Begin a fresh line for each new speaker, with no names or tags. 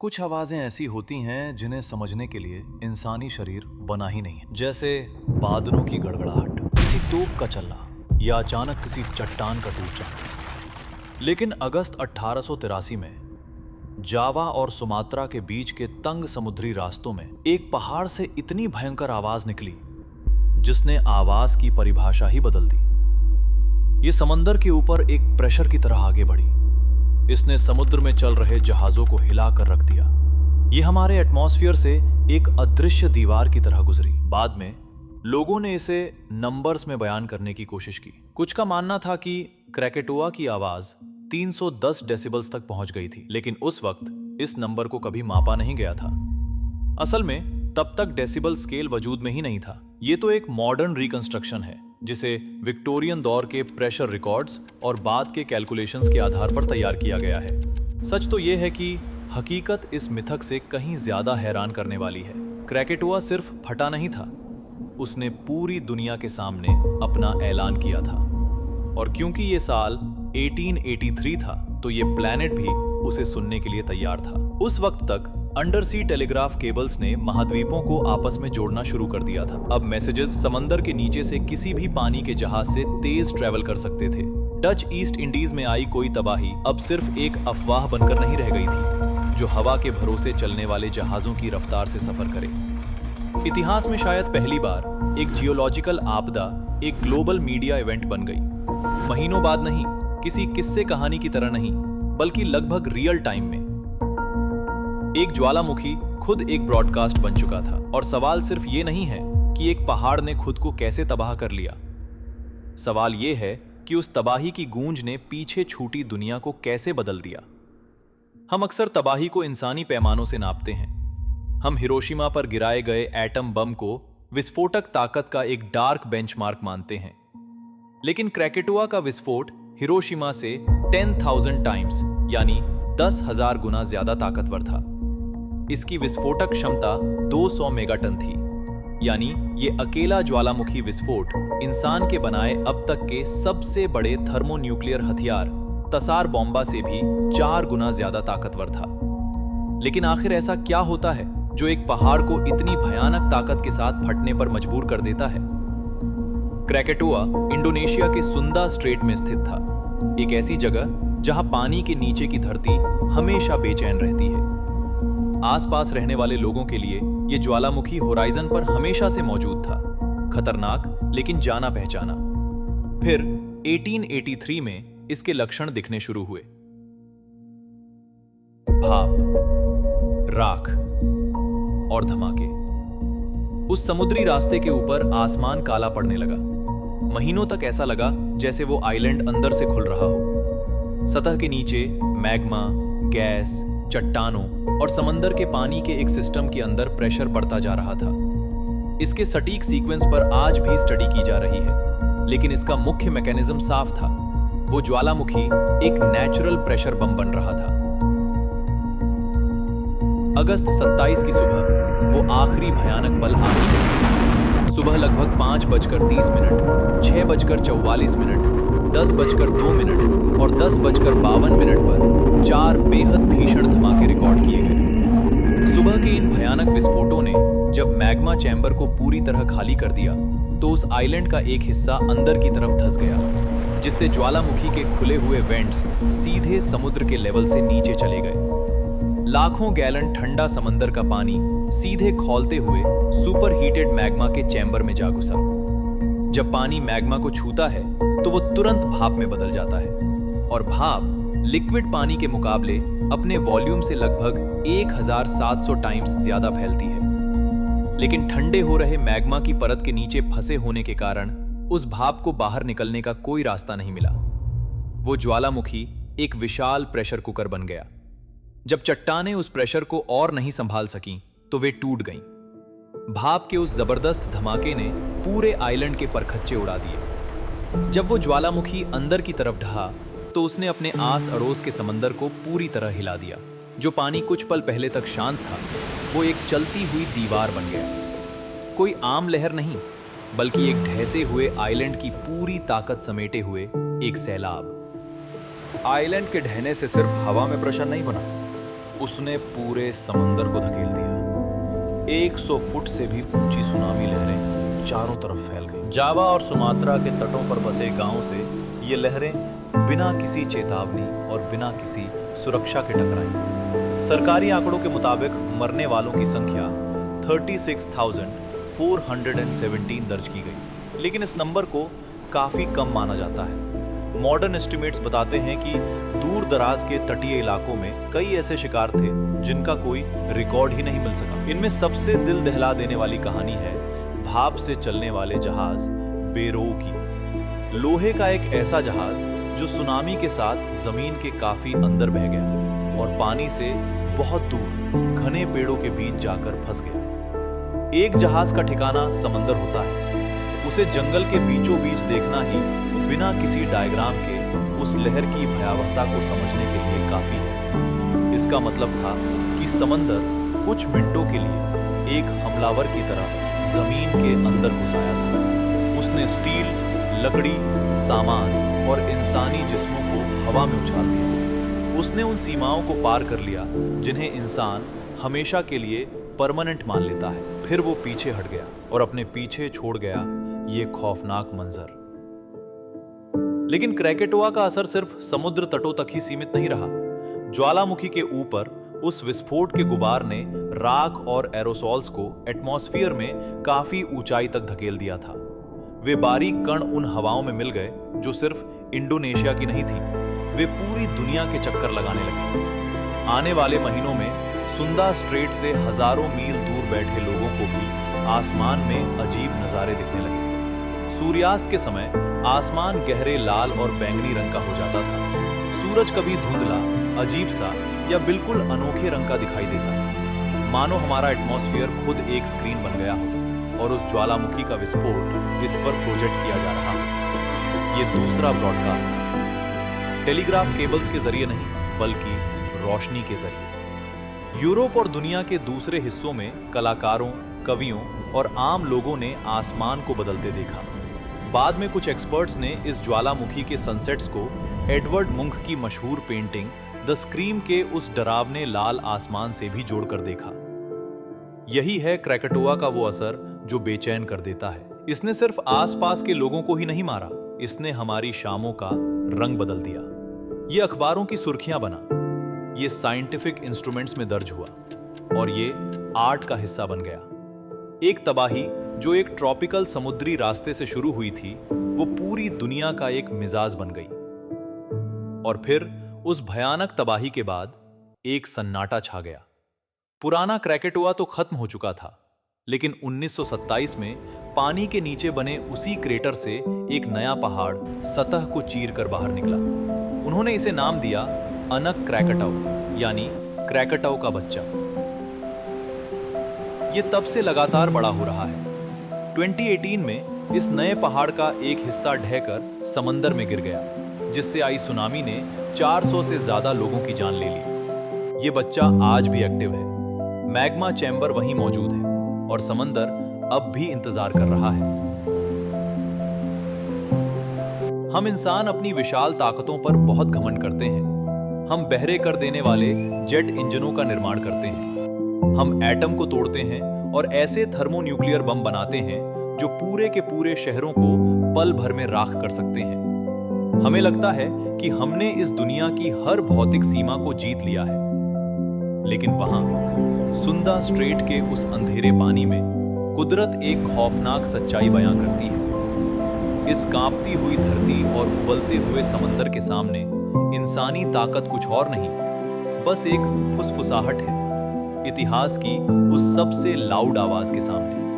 कुछ आवाजें ऐसी होती हैं जिन्हें समझने के लिए इंसानी शरीर बना ही नहीं है। जैसे बादलों की गड़गड़ाहट, किसी तोप का चलना या अचानक किसी चट्टान का टूट जाना। लेकिन अगस्त 1883 में जावा और सुमात्रा के बीच के तंग समुद्री रास्तों में एक पहाड़ से इतनी भयंकर आवाज निकली जिसने आवाज की परिभाषा ही बदल दी। ये समंदर के ऊपर एक प्रेशर की तरह आगे बढ़ी। इसने समुद्र में चल रहे जहाजों को हिला कर रख दिया। ये हमारे एटमॉस्फेयर से एक अदृश्य दीवार की तरह गुजरी। बाद में लोगों ने इसे नंबर्स में बयान करने की कोशिश की। कुछ का मानना था कि क्रैकेटोआ की आवाज 310 डेसिबल्स तक पहुंच गई थी, लेकिन उस वक्त इस नंबर को कभी मापा नहीं गया था। असल में तब तक डेसिबल स्केल वजूद में ही नहीं था। ये तो एक मॉडर्न रिकंस्ट्रक्शन है जिसे विक्टोरियन दौर के प्रेशर रिकॉर्ड्स और बाद के कैलकुलेशंस के आधार पर तैयार किया गया है। सच तो यह है कि हकीकत इस मिथक से कहीं ज्यादा हैरान करने वाली है। क्रैकेटोआ सिर्फ फटा नहीं था, उसने पूरी दुनिया के सामने अपना ऐलान किया था। और क्योंकि ये साल 1883 था तो ये प्लैनेट भी उसे सुनने के लिए तैयार था। उस वक्त तक अंडर सी टेलीग्राफ केबल्स ने महाद्वीपों को आपस में जोड़ना शुरू कर दिया था। अब मैसेजेस समंदर के नीचे से किसी भी पानी के जहाज से तेज ट्रैवल कर सकते थे। डच ईस्ट इंडीज में आई कोई तबाही अब सिर्फ एक अफवाह बनकर नहीं रह गई थी जो हवा के भरोसे चलने वाले जहाजों की रफ्तार से सफर करे। इतिहास में शायद पहली बार एक जियोलॉजिकल आपदा एक ग्लोबल मीडिया इवेंट बन गई। महीनों बाद नहीं, किसी किस्से कहानी की तरह नहीं, बल्कि लगभग रियल टाइम में। एक ज्वालामुखी खुद एक ब्रॉडकास्ट बन चुका था। और सवाल सिर्फ ये नहीं है कि एक पहाड़ ने खुद को कैसे तबाह कर लिया। सवाल ये है कि उस तबाही की गूंज ने पीछे छूटी दुनिया को कैसे बदल दिया। हम अक्सर तबाही को इंसानी पैमानों से नापते हैं। हम हिरोशिमा पर गिराए गए एटम बम को विस्फोटक ताकत का एक डार्क बेंचमार्क मानते हैं, लेकिन क्रैकेटोआ का विस्फोट हिरोशिमा से 10,000 टाइम्स यानी 10,000 गुना ज्यादा ताकतवर था। इसकी विस्फोटक क्षमता 200 मेगाटन थी, यानी ये अकेला ज्वालामुखी विस्फोट इंसान के बनाए अब तक के सबसे बड़े थर्मोन्यूक्लियर हथियार तसार बॉम्बा से भी 4 गुना ज्यादा ताकतवर था। लेकिन आखिर ऐसा क्या होता है जो एक पहाड़ को इतनी भयानक ताकत के साथ फटने पर मजबूर कर देता है? क्रैकेटोआ इंडोनेशिया के सुंदा स्ट्रेट में स्थित था, एक ऐसी जगह जहां पानी के नीचे की धरती हमेशा बेचैन रहती है। आसपास रहने वाले लोगों के लिए यह ज्वालामुखी होराइजन पर हमेशा से मौजूद था, खतरनाक लेकिन जाना पहचाना। फिर 1883 में इसके लक्षण दिखने शुरू हुए। भाप, राख और धमाके। उस समुद्री रास्ते के ऊपर आसमान काला पड़ने लगा। महीनों तक ऐसा लगा जैसे वो आइलैंड अंदर से खुल रहा हो। सतह के नीचे मैग्मा, गैस, चट्टानों और समंदर के पानी के एक सिस्टम के अंदर प्रेशर बढ़ता जा रहा था। इसके सटीक सीक्वेंस पर आज भी स्टडी की जा रही है, लेकिन इसका मुख्य मैकेनिज्म साफ था। वो ज्वालामुखी एक नेचुरल प्रेशर बम बन रहा था। अगस्त 27 की सुबह वो आखिरी भयानक पल आ गई। सुबह लगभग 5:30, 6:44, 10:02 और 10:52 पर 4 बेहद भीषण धमाके रिकॉर्ड किए गए। सुबह के इन भयानक विस्फोटों ने जब मैग्मा चैम्बर को पूरी तरह खाली कर दिया तो उस आइलैंड का एक हिस्सा अंदर की तरफ धंस गया, जिससे ज्वालामुखी के खुले हुए वेंट्स सीधे समुद्र के लेवल से नीचे चले गए। लाखों गैलन ठंडा समंदर का पानी सीधे खौलते हुए सुपर हीटेड मैग्मा के चैम्बर में जा घुसा। जब पानी मैग्मा को छूता है तो वो तुरंत भाप में बदल जाता है, और भाप लिक्विड पानी के मुकाबले अपने वॉल्यूम से लगभग 1700 टाइम्स ज्यादा फैलती है। लेकिन ठंडे हो रहे मैग्मा की परत के नीचे फंसे होने के कारण उस भाप को बाहर निकलने का कोई रास्ता नहीं मिला। वो ज्वालामुखी एक विशाल प्रेशर कुकर बन गया। जब चट्टानें उस प्रेशर को और नहीं संभाल सकीं तो वे टूट गईं। भाप के उस जबरदस्त धमाके ने पूरे आइलैंड के परखच्चे उड़ा दिए। जब वो ज्वालामुखी अंदर की तरफ ढहा तो उसने अपने आस अड़ोस के समंदर को पूरी तरह हिला दिया। जो पानी कुछ पल पहले तक शांत था वो एक चलती हुई दीवार बन गया। कोई आम लहर नहीं, बल्कि एक ढहते हुए आइलैंड की पूरी ताकत समेटे हुए एक सैलाब।
आइलैंड के ढहने से सिर्फ हवा में प्रेशर नहीं बना,
उसने पूरे समंदर को धकेल दिया। 100 फुट से भी ऊंची सुनामी लहरें चारों तरफ फैल गई। जावा और सुमात्रा के तटों पर बसे गांव से ये लहरें बिना किसी चेतावनी और बिना किसी सुरक्षा के टकराई। सरकारी आंकड़ों के मुताबिक मरने वालों की संख्या 36,417 दर्ज की गई, लेकिन इस नंबर को काफी कम माना जाता है। मॉडर्न एस्टिमेट्स बताते हैं कि दूर दराज के तटीय इलाकों में कई ऐसे शिकार थे जिनका कोई रिकॉर्ड ही नहीं मिल सका। इनमें सबसे दिल दहला देने वाली कहानी है भाप से चलने वाले जहाज बेरो की। लोहे का एक ऐसा जहाज जो सुनामी के साथ जमीन के काफी अंदर बह गया और पानी से बहुत दूर घने पेड़ों के बीच जाकर फंस गया। एक जहाज का ठिकाना समंदर होता है, उसे जंगल के बीचों बीच देखना ही बिना किसी डायग्राम के उस लहर की भयावहता को समझने के लिए काफी है। इसका मतलब था कि समंदर कुछ मिनटों के लिए एक हमलावर की तरह जमीन के अंदर घुस आया था। उसने स्टील, लकड़ी, सामान और इंसानी जिस्मों को हवा में उछाल दिया। उसने उन सीमाओं को पार कर लिया जिन्हें इंसान हमेशा के लिए परमानेंट मान लेता है। फिर वो पीछे हट गया और अपने पीछे छोड़ गया ये खौफनाक मंजर। लेकिन क्रैकेटोआ का असर सिर्फ समुद्र तटों तक ही सीमित नहीं रहा। ज्वालामुखी के ऊपर उस विस्फोट के गुबार ने राख और एरोसॉल्स को एटमॉस्फेयर में काफी ऊंचाई तक धकेल दिया था। वे बारीक कण उन हवाओं में मिल गए जो सिर्फ इंडोनेशिया की नहीं थी, वे पूरी दुनिया के चक्कर लगाने लगे। आने वाले महीनों में सुंदा स्ट्रेट से हजारों मील दूर बैठे लोगों को भी आसमान में अजीब नजारे दिखने लगे। सूर्यास्त के समय आसमान गहरे लाल और बैंगनी रंग का हो जाता था। सूरज कभी धुंधला, अजीब सा या बिल्कुल अनोखे रंग का दिखाई देता, मानो हमारा एटमॉस्फेयर खुद एक स्क्रीन बन गया हो और उस ज्वालामुखी का विस्फोट इस पर प्रोजेक्ट किया जा रहा हो। ये दूसरा ब्रॉडकास्ट था, टेलीग्राफ केबल्स के जरिए नहीं बल्कि रोशनी के जरिए। यूरोप और दुनिया के दूसरे हिस्सों में कलाकारों, कवियों और आम लोगों ने आसमान को बदलते देखा। बाद में कुछ एक्सपर्ट्स ने इस ज्वालामुखी के सनसेट्स को एडवर्ड मुंक की मशहूर पेंटिंग द स्क्रीम के उस डरावने लाल आसमान से भी जोड़कर देखा। यही है क्रैकेटोआ का वो असर जो बेचैन कर देता है। इसने सिर्फ आसपास के लोगों को ही नहीं मारा, इसने हमारी शामों का रंग बदल दिया। ये अखबारों की सुर्खियां बना, ये साइंटिफिक इंस्ट्रूमेंट्स में दर्ज हुआ और ये आर्ट का हिस्सा बन गया। एक तबाही जो एक ट्रॉपिकल समुद्री रास्ते से शुरू हुई थी, वो पूरी दुनिया का एक मिजाज बन गई। और फिर उस भयानक तबाही के बाद एक सन्नाटा छा गया। पुराना क्रैकेटोआ तो खत्म हो चुका था, लेकिन 1927 में पानी के नीचे बने उसी क्रेटर से एक नया पहाड़ सतह को चीर कर बाहर निकला। उन्होंने इसे नाम दिया अनक क्रैकेटाउ, यानी क्रैकेटाउ का बच्चा। ये तब से लगातार बड़ा हो रहा है। 2018 में इस नए पहाड़ का एक हिस्सा ढहकर समंदर में गिर गया, जिससे आई सुनामी ने 400 से ज्यादा लोगों की जान ले ली। ये बच्चा आज भी एक्टिव है, मैग्मा चैम्बर वहीं मौजूद है और समंदर अब भी इंतजार कर रहा है। हम इंसान अपनी विशाल ताकतों पर बहुत घमंड करते हैं। हम बहरे कर देने वाले जेट इंजनों का निर्माण करते हैं, हम एटम को तोड़ते हैं और ऐसे थर्मोन्यूक्लियर बम बनाते हैं जो पूरे के पूरे शहरों को पल भर में राख कर सकते हैं। हमें लगता है कि हमने इस दुनिया की हर भौतिक सीमा को जीत लिया है, लेकिन वहां सुंदा स्ट्रेट के उस अंधेरे पानी में कुदरत एक खौफनाक सच्चाई बयां करती है। इस कांपती हुई धरती और उबलते हुए समंदर के सामने इंसानी ताकत कुछ और नहीं, बस एक फुसफुसाहट है, इतिहास की उस सबसे लाउड आवाज के सामने।